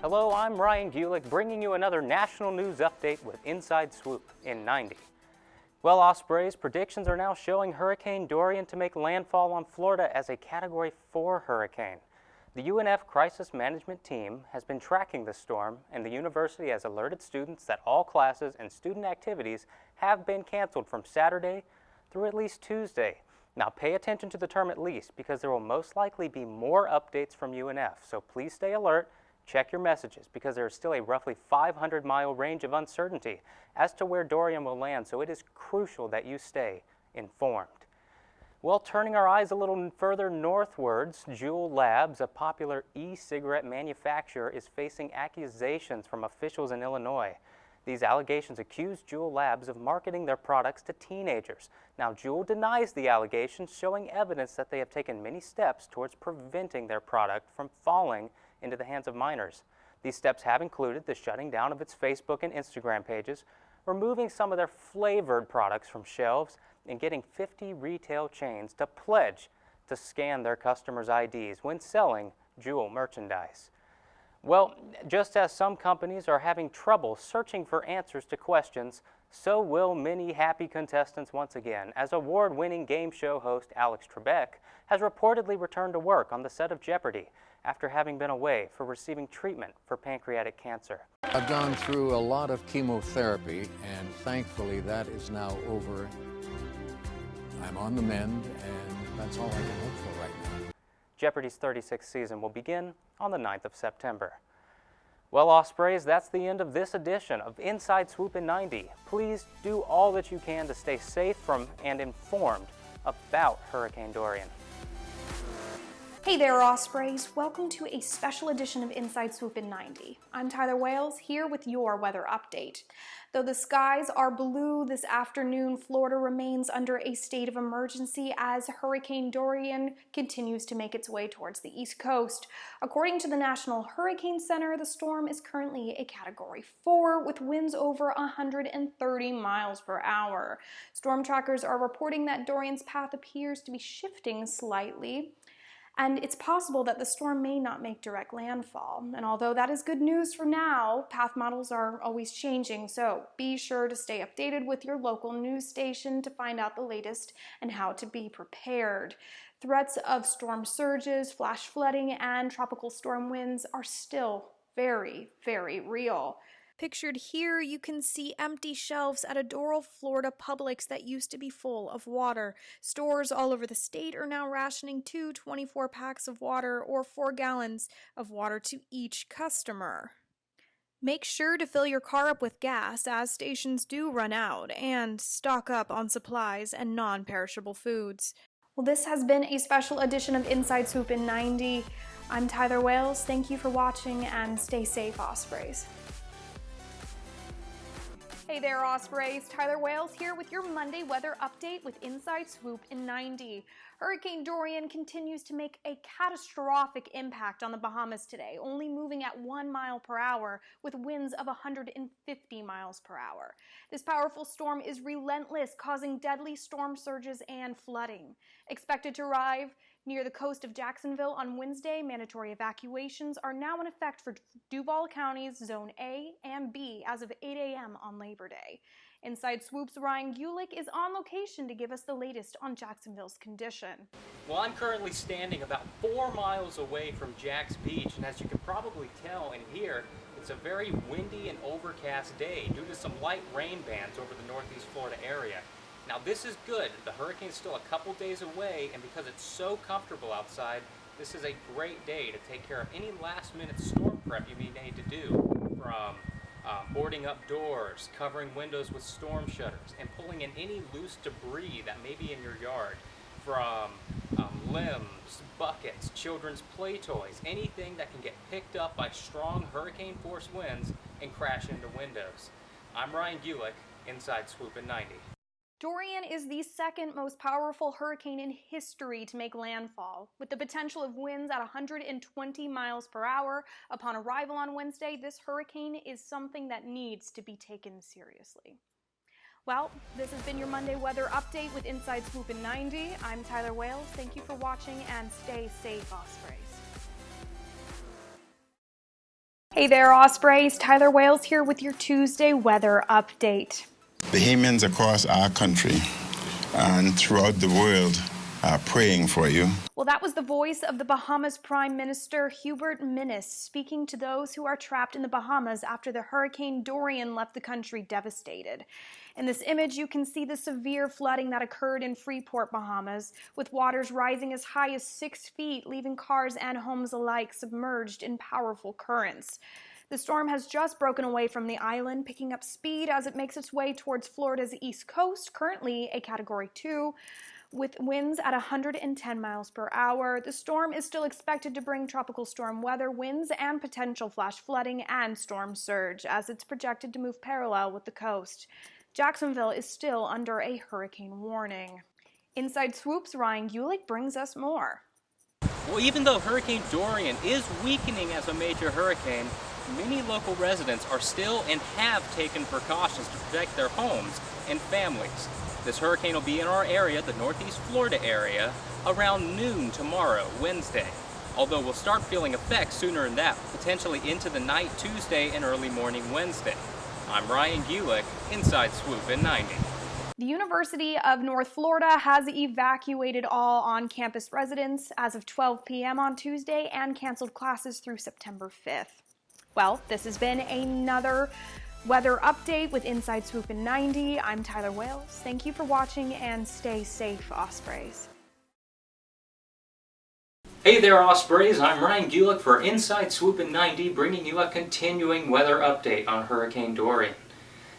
Hello, I'm Ryan Gulick, bringing you another national news update with Inside Swoop in 90. Well, Ospreys, predictions are now showing Hurricane Dorian to make landfall on Florida as a Category 4 hurricane. The UNF Crisis Management Team has been tracking the storm, and the university has alerted students that all classes and student activities have been canceled from Saturday through at least Tuesday. Now, pay attention to the term "at least" because there will most likely be more updates from UNF, so please stay alert. Check your messages because there is still a roughly 500-mile range of uncertainty as to where Dorian will land, so it is crucial that you stay informed. Well, turning our eyes a little further northwards, Juul Labs, a popular e-cigarette manufacturer, is facing accusations from officials in Illinois. These allegations accuse Juul Labs of marketing their products to teenagers. Now, Juul denies the allegations, showing evidence that they have taken many steps towards preventing their product from falling into the hands of minors. These steps have included the shutting down of its Facebook and Instagram pages, removing some of their flavored products from shelves, and getting 50 retail chains to pledge to scan their customers' IDs when selling Juul merchandise. Well, just as some companies are having trouble searching for answers to questions, so will many happy contestants once again, as award-winning game show host Alex Trebek has reportedly returned to work on the set of Jeopardy after having been away for receiving treatment for pancreatic cancer. I've gone through a lot of chemotherapy, and thankfully that is now over. I'm on the mend, and that's all I can hope for right now. Jeopardy's 36th season will begin on the 9th of September. Well, Ospreys, that's the end of this edition of Inside Swoop in 90. Please do all that you can to stay safe from and informed about Hurricane Dorian. Hey there, Ospreys. Welcome to a special edition of Inside Swoop in 90. I'm Tyler Wales, here with your weather update. Though the skies are blue this afternoon, Florida remains under a state of emergency as Hurricane Dorian continues to make its way towards the East Coast. According to the National Hurricane Center, the storm is currently a Category 4 with winds over 130 miles per hour. Storm trackers are reporting that Dorian's path appears to be shifting slightly, and it's possible that the storm may not make direct landfall. And although that is good news for now, path models are always changing, so be sure to stay updated with your local news station to find out the latest and how to be prepared. Threats of storm surges, flash flooding, and tropical storm winds are still very, very real. Pictured here, you can see empty shelves at a Doral, Florida Publix that used to be full of water. Stores all over the state are now rationing 2 24-packs of water or 4 gallons of water to each customer. Make sure to fill your car up with gas as stations do run out, and stock up on supplies and non-perishable foods. Well, this has been a special edition of Inside Swoop in 90. I'm Tyler Wales. Thank you for watching, and stay safe, Ospreys. Hey there, Ospreys. Tyler Wales here with your Monday weather update with Inside Swoop in 90. Hurricane Dorian continues to make a catastrophic impact on the Bahamas today, only moving at 1 mile per hour with winds of 150 miles per hour. This powerful storm is relentless, causing deadly storm surges and flooding. Expected to arrive near the coast of Jacksonville on Wednesday, mandatory evacuations are now in effect for Duval County's Zone A and B as of 8 a.m. on Labor Day. Inside Swoop's Ryan Gulick is on location to give us the latest on Jacksonville's condition. Well, I'm currently standing about 4 miles away from Jack's Beach, and as you can probably tell and hear, it's a very windy and overcast day due to some light rain bands over the northeast Florida area. Now, this is good. The hurricane's still a couple days away, and because it's so comfortable outside, this is a great day to take care of any last-minute storm prep you may need to do, from boarding up doors, covering windows with storm shutters, and pulling in any loose debris that may be in your yard, from limbs, buckets, children's play toys, anything that can get picked up by strong hurricane-force winds and crash into windows. I'm Ryan Gulick, Inside Swoop in 90. Dorian is the second most powerful hurricane in history to make landfall. With the potential of winds at 120 miles per hour upon arrival on Wednesday, this hurricane is something that needs to be taken seriously. Well, this has been your Monday weather update with Inside Swoop in 90. I'm Tyler Wales. Thank you for watching, and stay safe, Ospreys. Hey there, Ospreys. Tyler Wales here with your Tuesday weather update. Bahamians across our country and throughout the world are praying for you. Well, that was the voice of the Bahamas Prime Minister Hubert Minnis speaking to those who are trapped in the Bahamas after the Hurricane Dorian left the country devastated. In this image, you can see the severe flooding that occurred in Freeport, Bahamas, with waters rising as high as 6 feet, leaving cars and homes alike submerged in powerful currents. The storm has just broken away from the island, picking up speed as it makes its way towards Florida's east coast, currently a Category 2. With winds at 110 miles per hour, the storm is still expected to bring tropical storm weather, winds, and potential flash flooding and storm surge, as it's projected to move parallel with the coast. Jacksonville is still under a hurricane warning. Inside Swoop's Ryan Gulick brings us more. Well, even though Hurricane Dorian is weakening as a major hurricane, many local residents are still and have taken precautions to protect their homes and families. This hurricane will be in our area, the Northeast Florida area, around noon tomorrow, Wednesday. Although we'll start feeling effects sooner than that, potentially into the night Tuesday and early morning Wednesday. I'm Ryan Gulick, Inside Swoop in 90. The University of North Florida has evacuated all on-campus residents as of 12 p.m. on Tuesday and canceled classes through September 5th. Well, this has been another weather update with Inside Swoop in 90. I'm Tyler Wales. Thank you for watching and stay safe, Ospreys. Hey there, Ospreys. I'm Ryan Gulick for Inside Swoop in 90, bringing you a continuing weather update on Hurricane Dorian.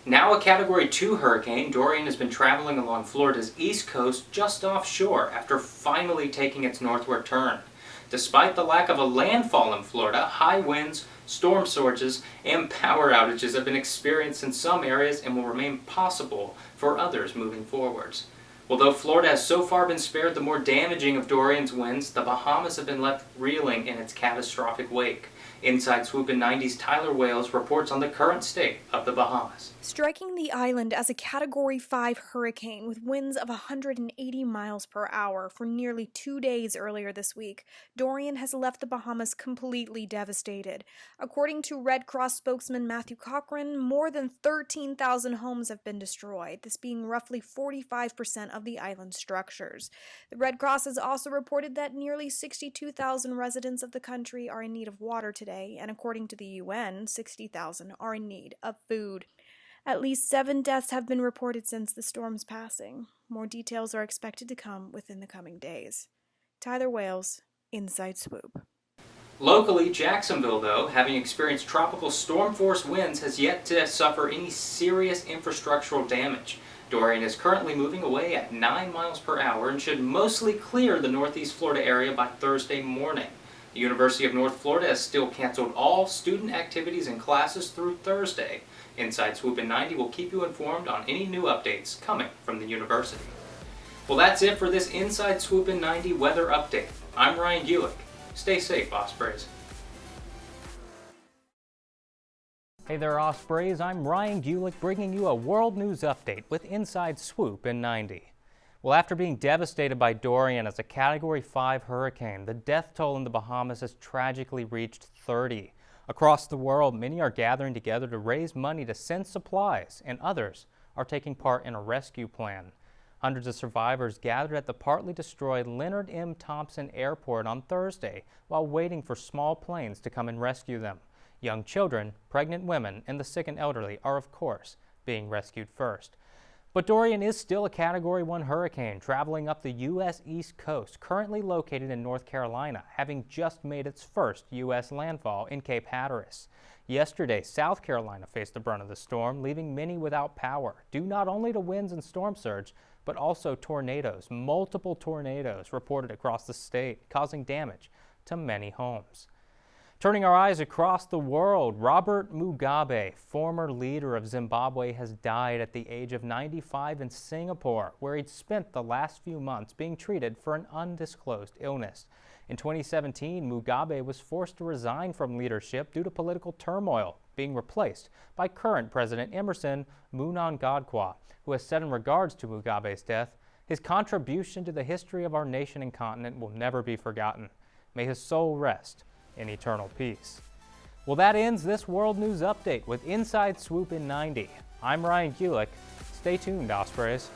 Now a Category 2 hurricane, Dorian has been traveling along Florida's east coast just offshore after finally taking its northward turn. Despite the lack of a landfall in Florida, high winds, storm surges, and power outages have been experienced in some areas and will remain possible for others moving forwards. Although Florida has so far been spared the more damaging of Dorian's winds, the Bahamas have been left reeling in its catastrophic wake. Inside Swoop in 90's Tyler Wales reports on the current state of the Bahamas. Striking the island as a Category 5 hurricane with winds of 180 miles per hour for nearly 2 days earlier this week, Dorian has left the Bahamas completely devastated. According to Red Cross spokesman Matthew Cochran, more than 13,000 homes have been destroyed, this being roughly 45% of the island's structures. The Red Cross has also reported that nearly 62,000 residents of the country are in need of water today, and according to the UN, 60,000 are in need of food. At least 7 deaths have been reported since the storm's passing. More details are expected to come within the coming days. Tyler Wales, Inside Swoop. Locally, Jacksonville, though, having experienced tropical storm force winds, has yet to suffer any serious infrastructural damage. Dorian is currently moving away at 9 miles per hour and should mostly clear the Northeast Florida area by Thursday morning. The University of North Florida has still canceled all student activities and classes through Thursday. Inside Swoop in 90 will keep you informed on any new updates coming from the university. Well, that's it for this Inside Swoop in 90 weather update. I'm Ryan Gulick. Stay safe, Ospreys. Hey there, Ospreys. I'm Ryan Gulick bringing you a world news update with Inside Swoop in 90. Well, after being devastated by Dorian as a Category 5 hurricane, the death toll in the Bahamas has tragically reached 30. Across the world, many are gathering together to raise money to send supplies, and others are taking part in a rescue plan. Hundreds of survivors gathered at the partly destroyed Leonard M. Thompson Airport on Thursday while waiting for small planes to come and rescue them. Young children, pregnant women, and the sick and elderly are, of course, being rescued first. But Dorian is still a Category 1 hurricane traveling up the U.S. East Coast, currently located in North Carolina, having just made its first U.S. landfall in Cape Hatteras. Yesterday, South Carolina faced the brunt of the storm, leaving many without power, due not only to winds and storm surge, but also tornadoes. Multiple tornadoes reported across the state, causing damage to many homes. Turning our eyes across the world, Robert Mugabe, former leader of Zimbabwe, has died at the age of 95 in Singapore, where he'd spent the last few months being treated for an undisclosed illness. In 2017, Mugabe was forced to resign from leadership due to political turmoil, being replaced by current President Emerson Mnangagwa, who has said in regards to Mugabe's death, "His contribution to the history of our nation and continent will never be forgotten. May his soul rest in eternal peace." Well, that ends this World News Update with Inside Swoop in 90. I'm Ryan Gulick. Stay tuned, Ospreys.